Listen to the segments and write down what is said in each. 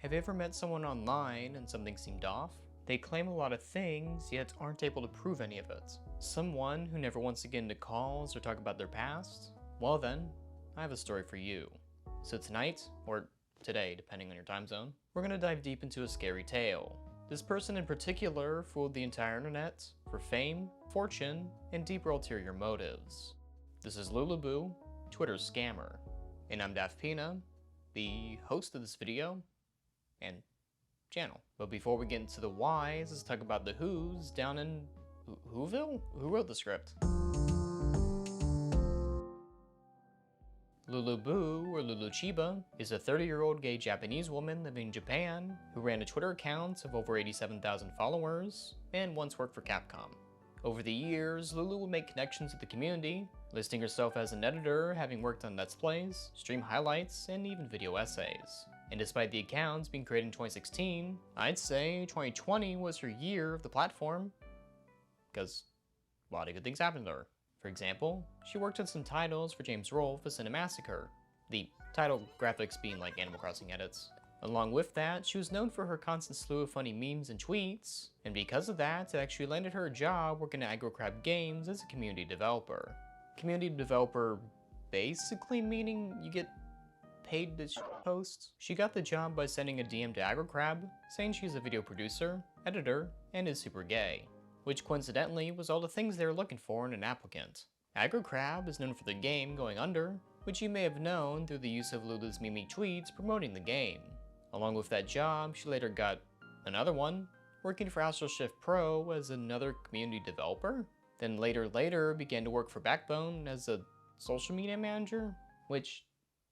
Have you ever met someone online and something seemed off? They claim a lot of things, yet aren't able to prove any of it. Someone who never wants to get into calls or talk about their past? Well then, I have a story for you. So tonight, or today depending on your time zone, we're gonna dive deep into a scary tale. This person in particular fooled the entire internet for fame, fortune, and deeper ulterior motives. This is Luulubuu, Twitter's scammer. And I'm daftpina, the host of this video and channel. But before we get into the whys, let's talk about the who's down in Whoville? Who wrote the script? Luulubuu, or Luluchiba, is a 30-year-old gay Japanese woman living in Japan who ran a Twitter account of over 87,000 followers and once worked for Capcom. Over the years, Lulu would make connections with the community, listing herself as an editor, having worked on Let's Plays, stream highlights, and even video essays. And despite the accounts being created in 2016, I'd say 2020 was her year of the platform, because a lot of good things happened to her. For example, she worked on some titles for James Rolfe as Cinemassacre, the title graphics being like Animal Crossing edits. Along with that, she was known for her constant slew of funny memes and tweets, and because of that, it actually landed her a job working at AgroCrab Games as a community developer. Community developer basically meaning you get paid to post. She got the job by sending a DM to AgroCrab, saying she's a video producer, editor, and is super gay, which coincidentally was all the things they were looking for in an applicant. AgroCrab is known for the game going under, which you may have known through the use of Lulu's meme tweets promoting the game. Along with that job, she later got another one, working for Astral Shift Pro as another community developer. Then later began to work for Backbone as a social media manager, which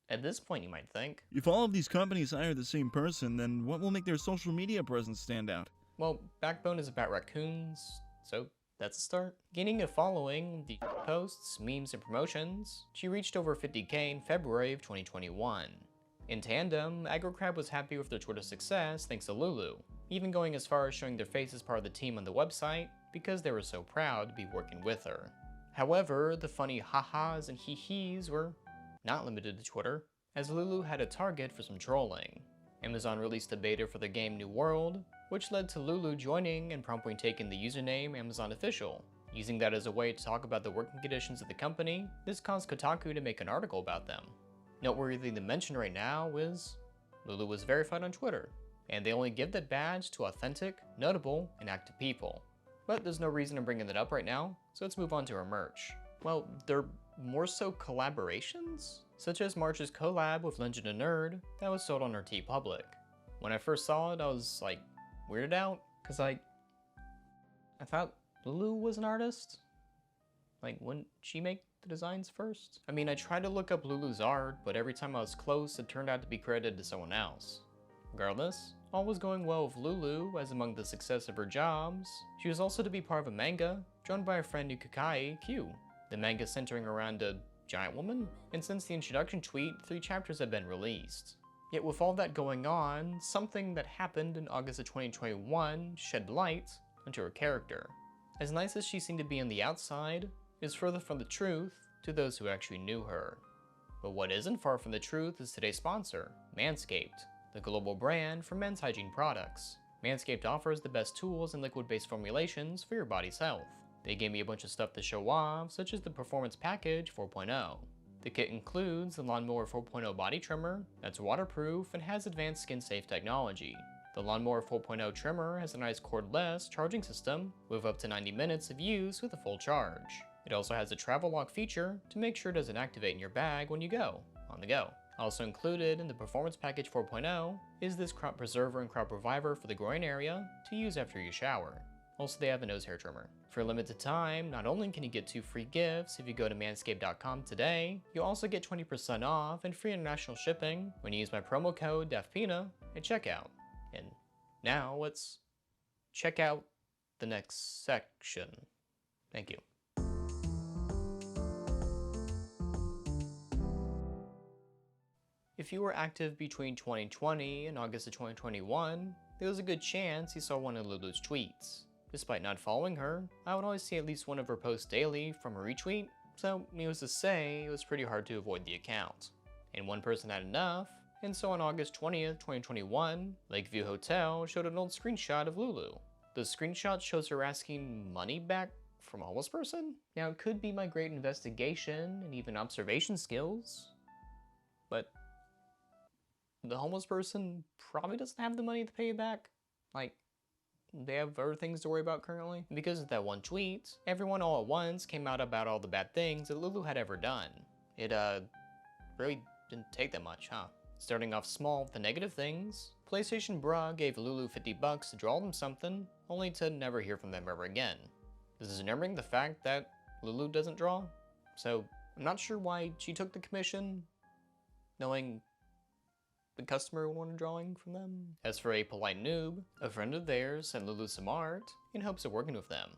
at this point you might think, if all of these companies hire the same person, then what will make their social media presence stand out? Well, Backbone is about raccoons, so that's a start. Gaining a following, the posts, memes, and promotions, she reached over 50k in February of 2021. In tandem, AgroCrab was happy with their Twitter success thanks to Lulu, even going as far as showing their face as part of the team on the website because they were so proud to be working with her. However, the funny ha-has and hee-hees were not limited to Twitter, as Lulu had a target for some trolling. Amazon released a beta for the game New World, which led to Lulu joining and promptly taking the username Amazon Official. Using that as a way to talk about the working conditions of the company, this caused Kotaku to make an article about them. Noteworthy to mention right now is Lulu was verified on Twitter, and they only give that badge to authentic, notable, and active people. But there's no reason I'm bringing that up right now, so let's move on to her merch. Well, they're more so collaborations, such as March's collab with Legend of Nerd that was sold on her TeePublic. When I first saw it, I was like weirded out, cause I thought Lulu was an artist. Like, wouldn't she make the designs first? I mean, I tried to look up Lulu's art, but every time I was close, it turned out to be credited to someone else. Regardless, all was going well with Lulu, as among the success of her jobs, she was also to be part of a manga drawn by her friend Yukakai Q. The manga centering around a giant woman, and since the introduction tweet, 3 chapters have been released. Yet with all that going on, something that happened in August of 2021 shed light onto her character. As nice as she seemed to be on the outside, is further from the truth to those who actually knew her. But what isn't far from the truth is today's sponsor, Manscaped, the global brand for men's hygiene products. Manscaped offers the best tools and liquid-based formulations for your body's health. They gave me a bunch of stuff to show off, such as the Performance Package 4.0. The kit includes the Lawnmower 4.0 body trimmer that's waterproof and has advanced skin-safe technology. The Lawnmower 4.0 trimmer has a nice cordless charging system with up to 90 minutes of use with a full charge. It also has a travel lock feature to make sure it doesn't activate in your bag when you go on the go. Also included in the Performance Package 4.0 is this crop preserver and crop reviver for the groin area to use after you shower. Also, they have a nose hair trimmer. For a limited time, not only can you get 2 free gifts if you go to manscaped.com today, you'll also get 20% off and free international shipping when you use my promo code daftpina at checkout. And now let's check out the next section. Thank you. If you were active between 2020 and August of 2021, there was a good chance you saw one of Lulu's tweets. Despite not following her, I would always see at least one of her posts daily from a retweet, so needless to say, it was pretty hard to avoid the account. And one person had enough, And so on August 20th, 2021, Lakeview Hotel showed an old screenshot of Lulu. The screenshot shows her asking money back from a homeless person? Now, it could be my great investigation and even observation skills, but the homeless person probably doesn't have the money to pay you back. Like, they have other things to worry about currently. Because of that one tweet, everyone all at once came out about all the bad things that Lulu had ever done. It, really didn't take that much, huh? Starting off small with the negative things, PlayStation Bra gave Lulu $50 to draw them something, only to never hear from them ever again. This is ignoring the fact that Lulu doesn't draw, so I'm not sure why she took the commission, knowing the customer would want a drawing from them. As for A Polite Noob, a friend of theirs sent Lulu some art in hopes of working with them.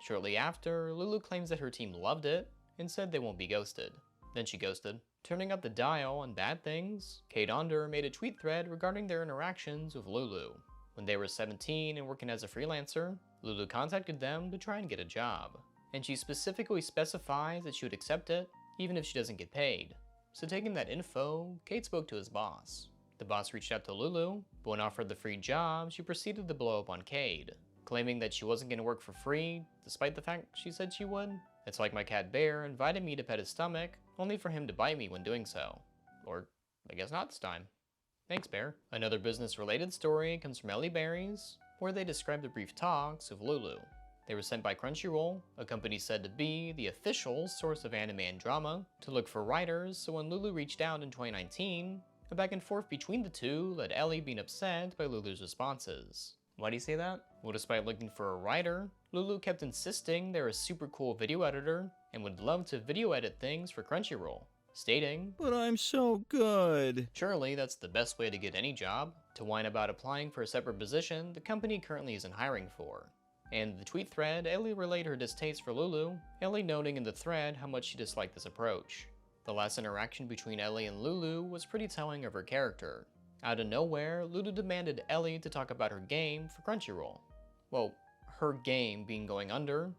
Shortly after, Lulu claims that her team loved it and said they won't be ghosted. Then she ghosted. Turning up the dial on bad things, Kate Onder made a tweet thread regarding their interactions with Lulu. When they were 17 and working as a freelancer, Lulu contacted them to try and get a job. And she specifically specifies that she would accept it, even if she doesn't get paid. So taking that info, Kate spoke to his boss. The boss reached out to Lulu, but when offered the free job, she proceeded to blow up on Cade, claiming that she wasn't going to work for free, despite the fact she said she would. It's like my cat Bear invited me to pet his stomach, only for him to bite me when doing so. Or, I guess not this time. Thanks, Bear. Another business-related story comes from Ellie Berries, where they describe the brief talks of Lulu. They were sent by Crunchyroll, a company said to be the official source of anime and drama, to look for writers, so when Lulu reached out in 2019, a back and forth between the two led Ellie being upset by Lulu's responses. Why do you say that? Well, despite looking for a writer, Lulu kept insisting they're a super cool video editor and would love to video edit things for Crunchyroll, stating, But I'm so good. surely that's the best way to get any job, to whine about applying for a separate position the company currently isn't hiring for. And in the tweet thread, Ellie relayed her distaste for Lulu, Ellie noting in the thread how much she disliked this approach. The last interaction between Ellie and Lulu was pretty telling of her character. Out of nowhere, Lulu demanded Ellie to talk about her game for Crunchyroll. Well, her game being going under,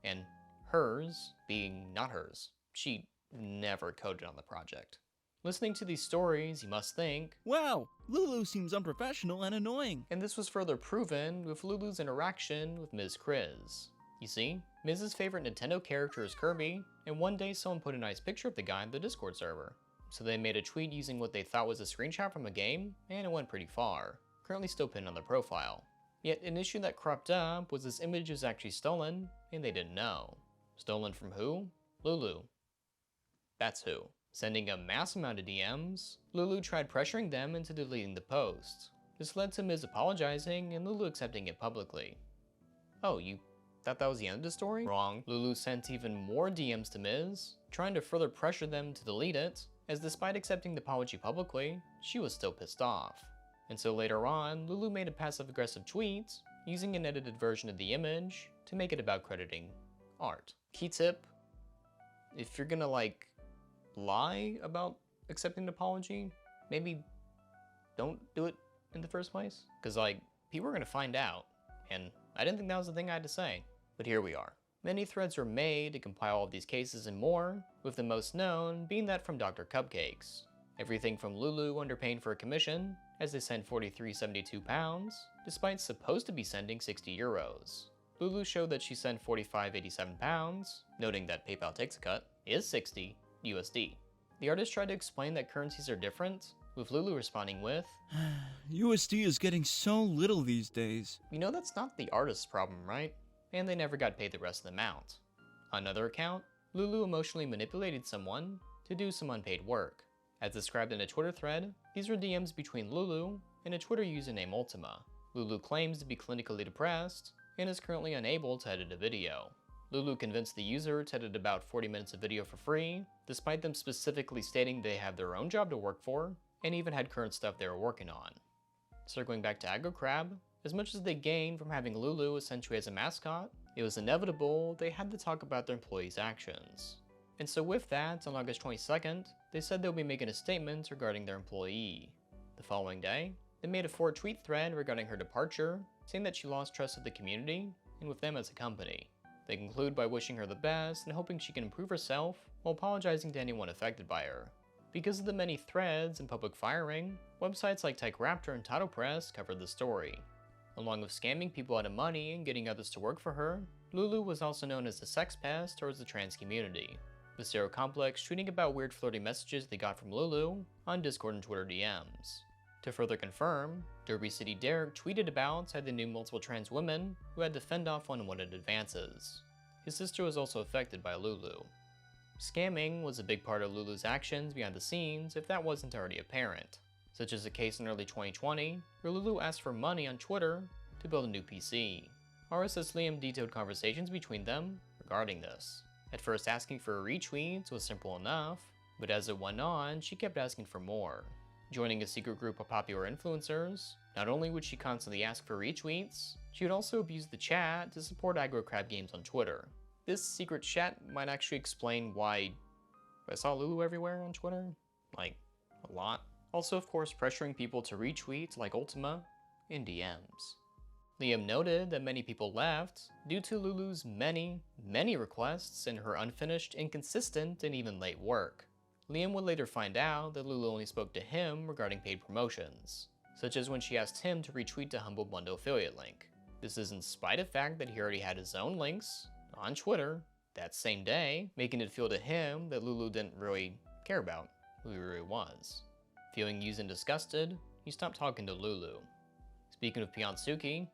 and hers being not hers. She never coded on the project. Listening to these stories, you must think, Wow, Lulu seems unprofessional and annoying. and this was further proven with Lulu's interaction with Ms. Kriz. You see, Miz's favorite Nintendo character is Kirby, and one day someone put a nice picture of the guy in the Discord server. So they made a tweet using what they thought was a screenshot from a game, and it went pretty far, currently still pinned on their profile. Yet an issue that cropped up was this image was actually stolen, and they didn't know. Stolen from who? Lulu. That's who. Sending a mass amount of DMs, Lulu tried pressuring them into deleting the post. This led to Miz apologizing and Lulu accepting it publicly. Oh, you thought that was the end of the story? Wrong. Lulu sent even more DMs to Miz, trying to further pressure them to delete it, as despite accepting the apology publicly, she was still pissed off. And so later on, Lulu made a passive-aggressive tweet, using an edited version of the image to make it about crediting art. Key tip, if you're gonna lie about accepting an apology, maybe don't do it in the first place. Cause people are gonna find out, and I didn't think that was the thing I had to say. But here we are. Many threads were made to compile all of these cases and more, with the most known being that from Dr. Cupcakes. Everything from Lulu underpaying for a commission, as they sent £43.72, despite supposed to be sending €60. Lulu showed that she sent £45.87, noting that PayPal takes a cut, is $60 USD. The artist tried to explain that currencies are different, with Lulu responding with, USD is getting so little these days. you know that's not the artist's problem, right? And they never got paid the rest of the amount. On another account, Lulu emotionally manipulated someone to do some unpaid work. As described in a Twitter thread, these were DMs between Lulu and a Twitter user named Ultima. Lulu claims to be clinically depressed and is currently unable to edit a video. Lulu convinced the user to edit about 40 minutes of video for free, despite them specifically stating they have their own job to work for, and even had current stuff they were working on. Circling back to Aggro Crab, as much as they gained from having Lulu essentially as a mascot, it was inevitable they had to talk about their employees' actions. And so with that, on August 22nd, they said they'll be making a statement regarding their employee. The following day, they made a 4-tweet thread regarding her departure, saying that she lost trust with the community and with them as a company. They conclude by wishing her the best and hoping she can improve herself while apologizing to anyone affected by her. Because of the many threads and public firing, websites like TechRaptor and Title Press covered the story. Along with scamming people out of money and getting others to work for her, Lulu was also known as the sex pest towards the trans community, with Zero Complex tweeting about weird flirty messages they got from Lulu on Discord and Twitter DMs. To further confirm, Derby City Derek tweeted about how they knew multiple trans women who had to fend off unwanted advances. His sister was also affected by Lulu. Scamming was a big part of Lulu's actions behind the scenes if that wasn't already apparent, such as a case in early 2020 where Lulu asked for money on Twitter to build a new PC. RSS Liam detailed conversations between them regarding this. At first asking for retweets was simple enough, but as it went on, she kept asking for more. Joining a secret group of popular influencers, not only would she constantly ask for retweets, she would also abuse the chat to support aggro crab games on Twitter. This secret chat might actually explain why I saw Lulu everywhere on Twitter. Like, a lot. Also, of course, pressuring people to retweet like Ultima in DMs. Liam noted that many people left due to Lulu's many requests and her unfinished, inconsistent, and even late work. Liam would later find out that Lulu only spoke to him regarding paid promotions, such as when she asked him to retweet a Humble Bundle affiliate link. This is in spite of the fact that he already had his own links on Twitter that same day, making it feel to him that Lulu didn't really care about who he really was. Feeling used and disgusted, he stopped talking to Lulu. Speaking of Pionsuki,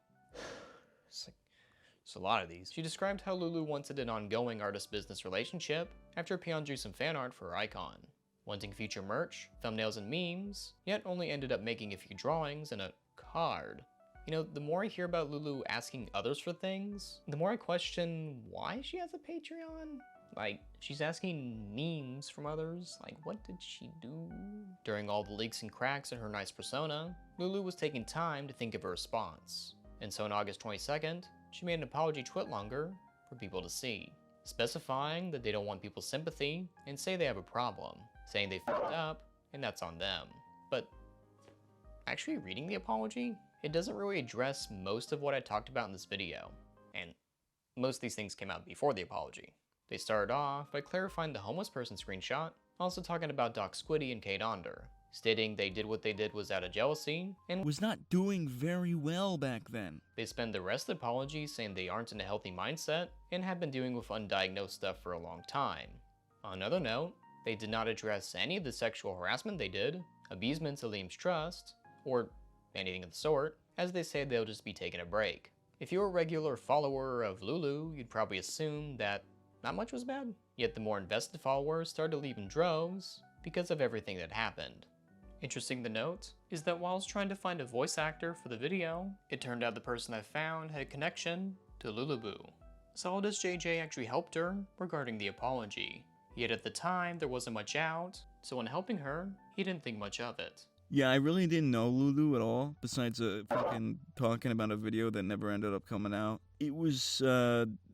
it's a lot of these. She described how Lulu wanted an ongoing artist-business relationship after Pion drew some fan art for her icon, wanting future merch, thumbnails, and memes, yet only ended up making a few drawings and a card. You know, the more I hear about Lulu asking others for things, the more I question why she has a Patreon. Like, she's asking memes from others, like what did she do? During all the leaks and cracks in her nice persona, Lulu was taking time to think of a response. And so on August 22nd, she made an apology tweet longer for people to see, specifying that they don't want people's sympathy and say they have a problem, saying they fucked up and that's on them. But actually reading the apology, it doesn't really address most of what I talked about in this video, and most of these things came out before the apology. They started off by clarifying the homeless person screenshot, also talking about Doc Squiddy and Kate Onder, stating they did what they did was out of jealousy, and Was not doing very well back then. they spend the rest of the apology saying they aren't in a healthy mindset and have been dealing with undiagnosed stuff for a long time. On another note, they did not address any of the sexual harassment they did, abusement to Liam's trust, or anything of the sort, as they say they'll just be taking a break. If you're a regular follower of Lulu, you'd probably assume that not much was bad. Yet the more invested followers started to leave in droves because of everything that happened. Interesting to note is that while I was trying to find a voice actor for the video, it turned out the person I found had a connection to Luulubuu. Solidusjj actually helped her regarding the apology, yet at the time there wasn't much out, so when helping her, he didn't think much of it. Yeah, I really didn't know Lulu at all, besides fucking talking about a video that never ended up coming out. It was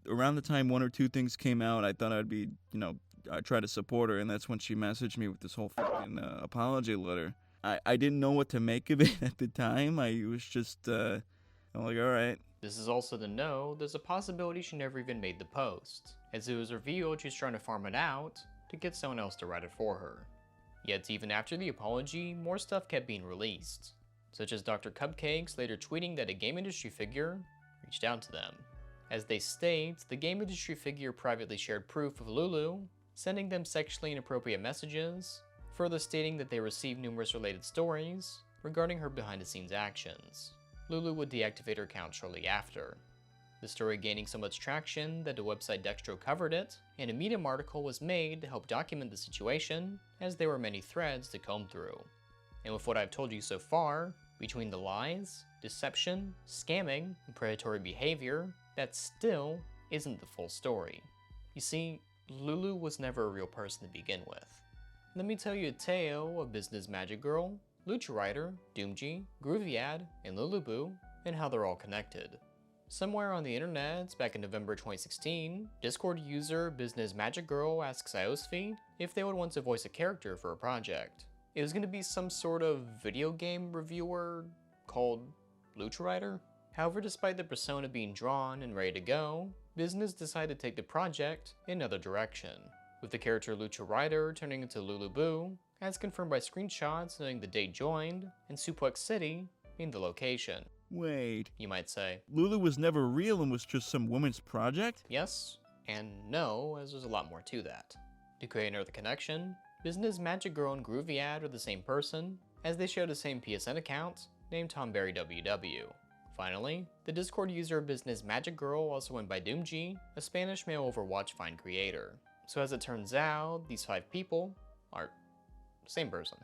around the time one or two things came out, I thought I'd be, I'd try to support her, and that's when she messaged me with this whole fucking apology letter. I didn't know what to make of it at the time. I was just, I'm like, alright. This is also to know there's a possibility she never even made the post, as it was revealed she's trying to farm it out to get someone else to write it for her. Yet even after the apology, more stuff kept being released, such as Dr. Cupcakes later tweeting that a game industry figure reached out to them. As they state, the game industry figure privately shared proof of Lulu, sending them sexually inappropriate messages, further stating that they received numerous related stories regarding her behind-the-scenes actions. Lulu would deactivate her account shortly after. The story gaining so much traction that the website Dextro covered it, and a Medium article was made to help document the situation, as there were many threads to comb through. And with what I've told you so far, between the lies, deception, scamming, and predatory behavior, that still isn't the full story. You see, Lulu was never a real person to begin with. Let me tell you a tale of Business Magic Girl, Lucha Rider, Doomji, Groovyad, and Luulubuu, and how they're all connected. Somewhere on the internet, back in November 2016, Discord user Business Magic Girl asks Iosfi if they would want to voice a character for a project. It was going to be some sort of video game reviewer called Lucha Rider. However, despite the persona being drawn and ready to go, Business decided to take the project in another direction. with the character Lucha Rider turning into Luulubuu, as confirmed by screenshots noting the date joined, and Suplex City being the location. Wait, You might say, Lulu was never real and was just some woman's project? yes and no, as there's a lot more to that. To create another connection, Business Magic Girl and Groovyad are the same person, as they share the same PSN account, named TomberryWW. Finally, the Discord user Business Magic Girl also went by Doomji, a Spanish male Overwatch Find creator. So as it turns out, these 5 people are the same person,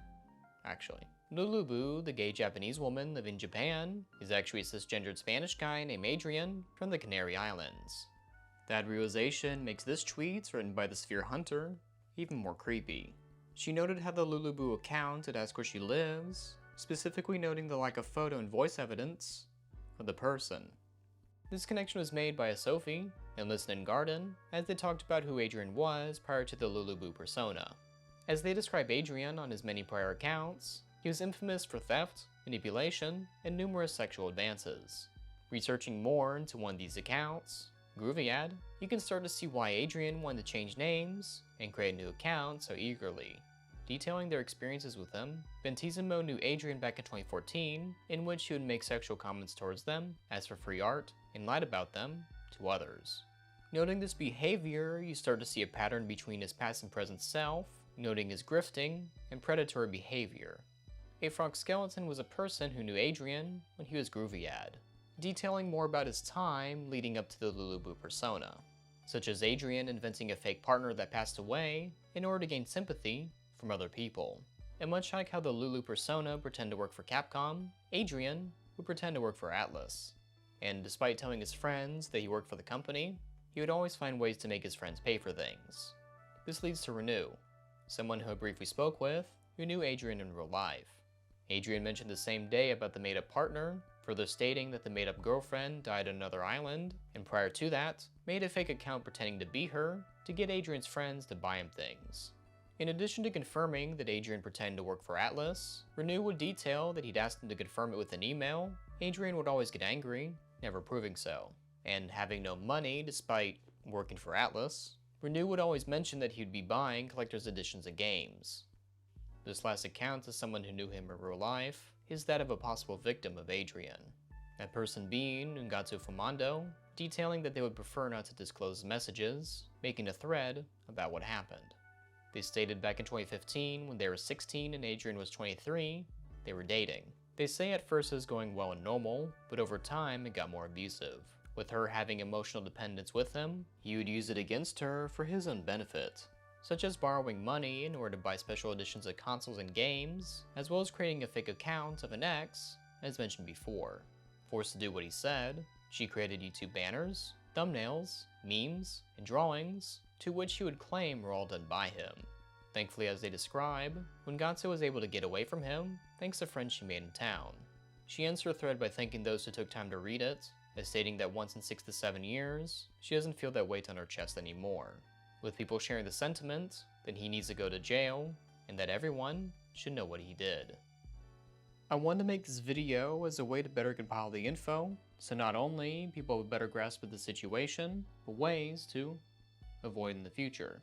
actually. Luulubuu, the gay Japanese woman living in Japan, is actually a cisgendered Spanish guy named Adrian from the Canary Islands. That realization makes this tweet, written by the Sphere Hunter, even more creepy. She noted how the Luulubuu account had asked where she lives, specifically noting the lack of photo and voice evidence of the person. This connection was made by a Sophie and Listen and Garden, as they talked about who Adrian was prior to the Luulubuu persona. As they describe Adrian on his many prior accounts, he was infamous for theft, manipulation, and numerous sexual advances. Researching more into one of these accounts, Groovyad, you can start to see why Adrian wanted to change names and create a new account so eagerly. Detailing their experiences with him, Bentisimo knew Adrian back in 2014, in which he would make sexual comments towards them, ask for free art, and lied about them to others. Noting this behavior, you start to see a pattern between his past and present self, noting his grifting and predatory behavior. A Frog Skeleton was a person who knew Adrian when he was Groovyad, detailing more about his time leading up to the Luulubuu persona, such as Adrian inventing a fake partner that passed away in order to gain sympathy from other people. And much like how the Lulu persona pretend to work for Capcom, Adrian would pretend to work for Atlas. And despite telling his friends that he worked for the company, he would always find ways to make his friends pay for things. This leads to Renew, someone who I briefly spoke with, who knew Adrian in real life. Adrian mentioned the same day about the made-up partner, further stating that the made-up girlfriend died on another island, and prior to that, made a fake account pretending to be her to get Adrian's friends to buy him things. In addition to confirming that Adrian pretended to work for Atlas, Renew would detail that he'd asked him to confirm it with an email. Adrian would always get angry, never proving so. And having no money despite working for Atlas, Renew would always mention that he'd be buying collector's editions of games. This last account, as someone who knew him in real life, is that of a possible victim of Adrian. That person being Ungatsu Fumando, detailing that they would prefer not to disclose messages, making a thread about what happened. They stated back in 2015, when they were 16 and Adrian was 23, they were dating. They say at first it was going well and normal, but over time it got more abusive. With her having emotional dependence with him, he would use it against her for his own benefit, such as borrowing money in order to buy special editions of consoles and games, as well as creating a fake account of an ex, as mentioned before. Forced to do what he said, she created YouTube banners, thumbnails, memes, and drawings, to which he would claim were all done by him. Thankfully, as they describe, when Gatsu was able to get away from him, thanks to friends she made in town. She ends her thread by thanking those who took time to read it, as stating that once in 6 to 7 years, she doesn't feel that weight on her chest anymore. With people sharing the sentiment that he needs to go to jail, and that everyone should know what he did. I wanted to make this video as a way to better compile the info, so not only people have a better grasp of the situation, but ways to avoid in the future.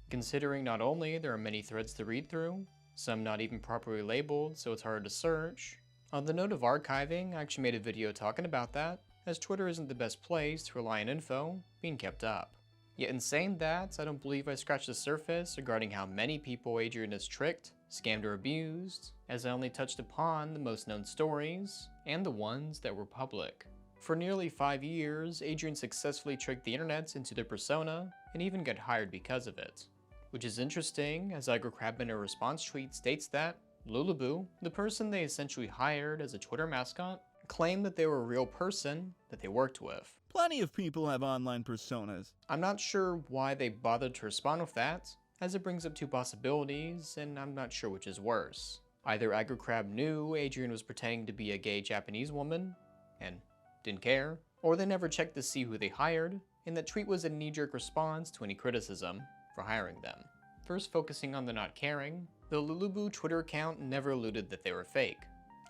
Considering not only there are many threads to read through, some not even properly labeled so it's hard to search. On the note of archiving, I actually made a video talking about that, as Twitter isn't the best place to rely on info being kept up. Yet in saying that, I don't believe I scratched the surface regarding how many people Adrian has tricked, scammed or abused, as I only touched upon the most known stories, and the ones that were public. For nearly 5 years, Adrian successfully tricked the internet into their persona, and even got hired because of it. Which is interesting, as Crab in a response tweet states that Luulubuu, the person they essentially hired as a Twitter mascot, claimed that they were a real person that they worked with. Plenty of people have online personas. I'm not sure why they bothered to respond with that, as it brings up 2 possibilities, and I'm not sure which is worse. Either Crab knew Adrian was pretending to be a gay Japanese woman, and didn't care, or they never checked to see who they hired, and that tweet was a knee-jerk response to any criticism for hiring them. First focusing on the not caring, the Luulubuu Twitter account never alluded that they were fake.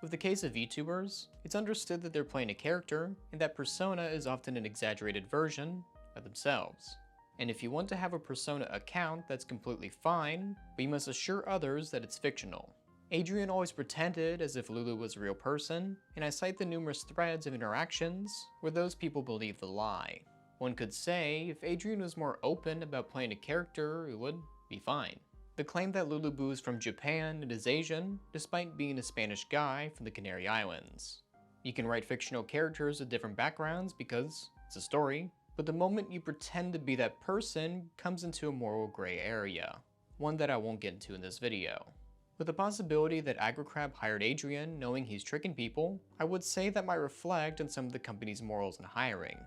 With the case of VTubers, it's understood that they're playing a character, and that persona is often an exaggerated version of themselves. And if you want to have a persona account, that's completely fine, but you must assure others that it's fictional. Adrian always pretended as if Lulu was a real person, and I cite the numerous threads of interactions where those people believe the lie. One could say if Adrian was more open about playing a character, it would be fine. The claim that Luulubuu is from Japan and is Asian, despite being a Spanish guy from the Canary Islands. You can write fictional characters with different backgrounds because it's a story, but the moment you pretend to be that person comes into a moral gray area, one that I won't get into in this video. With the possibility that AgriCrab hired Adrian knowing he's tricking people, I would say that might reflect on some of the company's morals in hiring.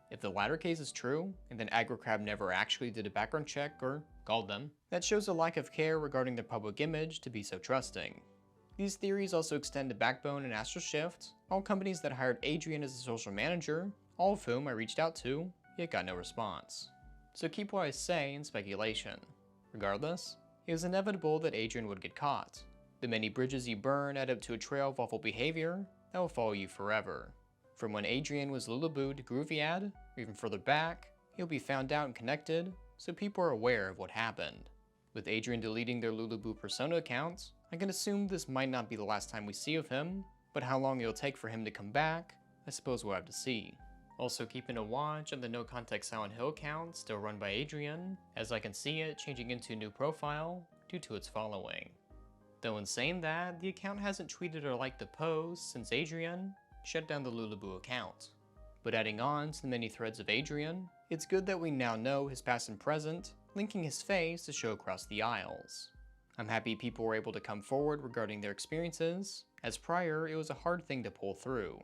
If the latter case is true, and then AgriCrab never actually did a background check or called them, that shows a lack of care regarding their public image to be so trusting. These theories also extend to Backbone and Astral Shift, all companies that hired Adrian as a social manager, all of whom I reached out to, yet got no response. So keep what I say in speculation. Regardless, it was inevitable that Adrian would get caught. The many bridges you burn add up to a trail of awful behavior that will follow you forever. From when Adrian was Luulubuu to Groovyad, or even further back, he'll be found out and connected, so people are aware of what happened. With Adrian deleting their Luulubuu persona accounts, I can assume this might not be the last time we see of him, but how long it'll take for him to come back, I suppose we'll have to see. Also keeping a watch on the No Context Silent Hill account still run by Adrian, as I can see it changing into a new profile due to its following. Though in saying that, the account hasn't tweeted or liked the post since Adrian shut down the Luulubuu account. But adding on to the many threads of Adrian, it's good that we now know his past and present, linking his face to show across the aisles. I'm happy people were able to come forward regarding their experiences, as prior it was a hard thing to pull through.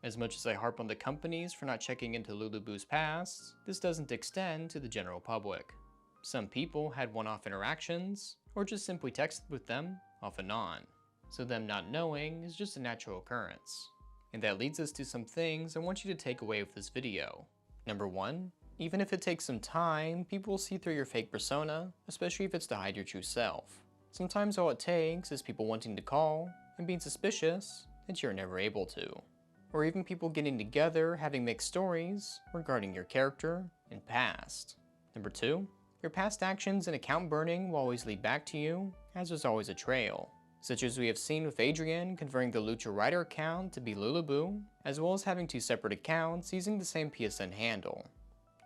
As much as I harp on the companies for not checking into Luulubuu's past, this doesn't extend to the general public. Some people had one-off interactions, or just simply texted with them off and on, so them not knowing is just a natural occurrence. And that leads us to some things I want you to take away with this video. Number 1, even if it takes some time, people will see through your fake persona, especially if it's to hide your true self. Sometimes all it takes is people wanting to call and being suspicious that you're never able to. Or even people getting together having mixed stories regarding your character and past. Number 2, your past actions and account burning will always lead back to you, as there's always a trail. Such as we have seen with Adrian converting the Lucha Rider account to be Luulubuu, as well as having 2 separate accounts using the same PSN handle.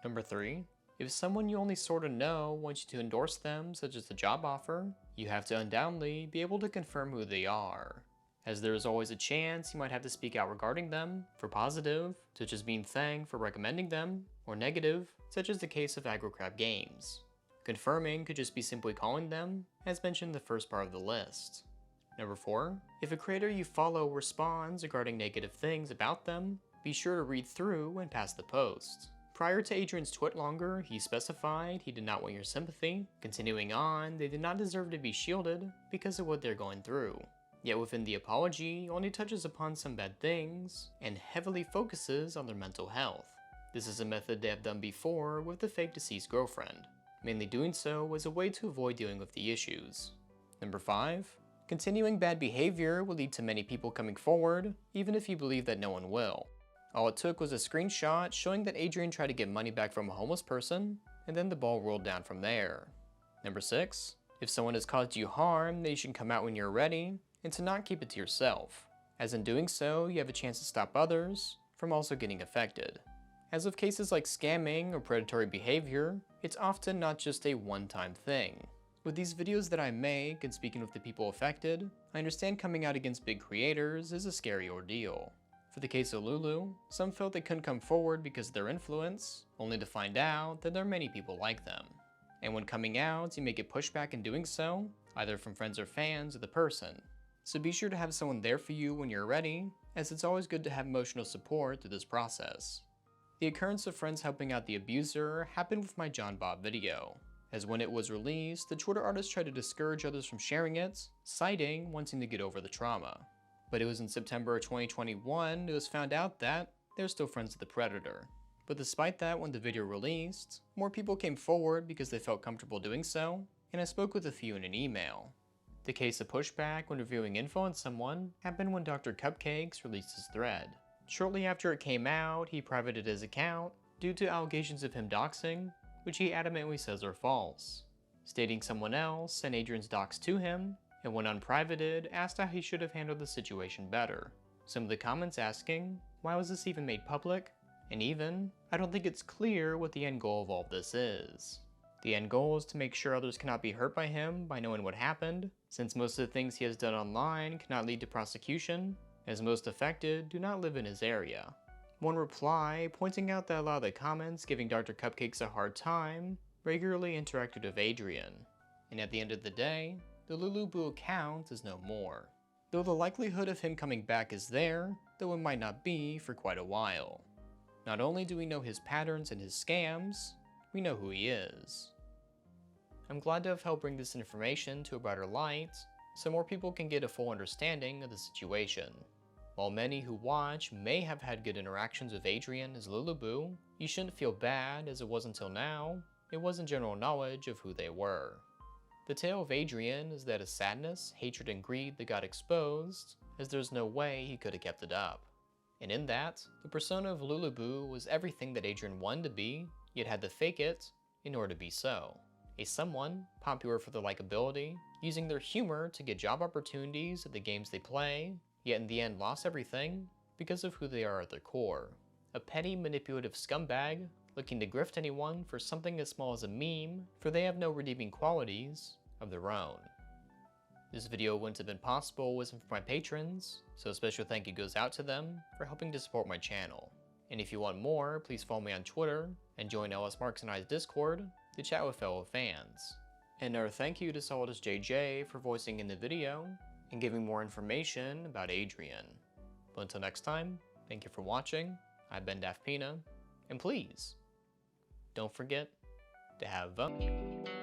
Number 3, if someone you only sorta know wants you to endorse them, such as a job offer, you have to undoubtedly be able to confirm who they are, as there is always a chance you might have to speak out regarding them, for positive, such as being thanked for recommending them, or negative, such as the case of AgriCrab Games. Confirming could just be simply calling them, as mentioned in the first part of the list. Number 4, if a creator you follow responds regarding negative things about them, be sure to read through and pass the post. Prior to Adrian's twit longer, he specified he did not want your sympathy. Continuing on, they did not deserve to be shielded because of what they're going through. Yet within the apology, only touches upon some bad things, and heavily focuses on their mental health. This is a method they have done before with the fake deceased girlfriend, mainly doing so as a way to avoid dealing with the issues. Number 5, continuing bad behavior will lead to many people coming forward, even if you believe that no one will. All it took was a screenshot showing that Adrian tried to get money back from a homeless person, and then the ball rolled down from there. Number 6, if someone has caused you harm, then you should come out when you're ready, and to not keep it to yourself, as in doing so, you have a chance to stop others from also getting affected. As with cases like scamming or predatory behavior, it's often not just a one-time thing. With these videos that I make and speaking with the people affected, I understand coming out against big creators is a scary ordeal. For the case of Lulu, some felt they couldn't come forward because of their influence, only to find out that there are many people like them. And when coming out, you may get pushback in doing so, either from friends or fans of the person. So be sure to have someone there for you when you're ready, as it's always good to have emotional support through this process. The occurrence of friends helping out the abuser happened with my John Bob video, as when it was released, the Twitter artist tried to discourage others from sharing it, citing wanting to get over the trauma. But it was in September of 2021 it was found out that they're still friends with the predator. But despite that, when the video released, more people came forward because they felt comfortable doing so, and I spoke with a few in an email. The case of pushback when reviewing info on someone happened when Dr. Cupcakes released his thread. Shortly after it came out, he privated his account due to allegations of him doxing, which he adamantly says are false, stating someone else sent Adrian's docs to him, and when unprivated, asked how he should have handled the situation better. Some of the comments asking, why was this even made public? And even, I don't think it's clear what the end goal of all this is. The end goal is to make sure others cannot be hurt by him by knowing what happened, since most of the things he has done online cannot lead to prosecution, as most affected do not live in his area. One reply, pointing out that a lot of the comments giving Dr. Cupcakes a hard time, regularly interacted with Adrian, and at the end of the day, the Luulubuu account is no more. Though the likelihood of him coming back is there, though it might not be for quite a while. Not only do we know his patterns and his scams, we know who he is. I'm glad to have helped bring this information to a brighter light, so more people can get a full understanding of the situation. While many who watch may have had good interactions with Adrian as Luulubuu, you shouldn't feel bad, as it was until now, it wasn't general knowledge of who they were. The tale of Adrian is that of sadness, hatred, and greed that got exposed, as there's no way he could have kept it up. And in that, the persona of Luulubuu was everything that Adrian wanted to be, yet had to fake it in order to be so. A someone, popular for their likability, using their humor to get job opportunities at the games they play, yet in the end lost everything because of who they are at their core. A petty, manipulative scumbag, looking to grift anyone for something as small as a meme, for they have no redeeming qualities of their own. This video wouldn't have been possible wasn't for my patrons, so a special thank you goes out to them for helping to support my channel. And if you want more, please follow me on Twitter and join LS Marks and I's Discord to chat with fellow fans. And our thank you to Solidusjj for voicing in the video and giving more information about Adrian. But until next time, thank you for watching. I've been daftpina, and please, don't forget to have fun.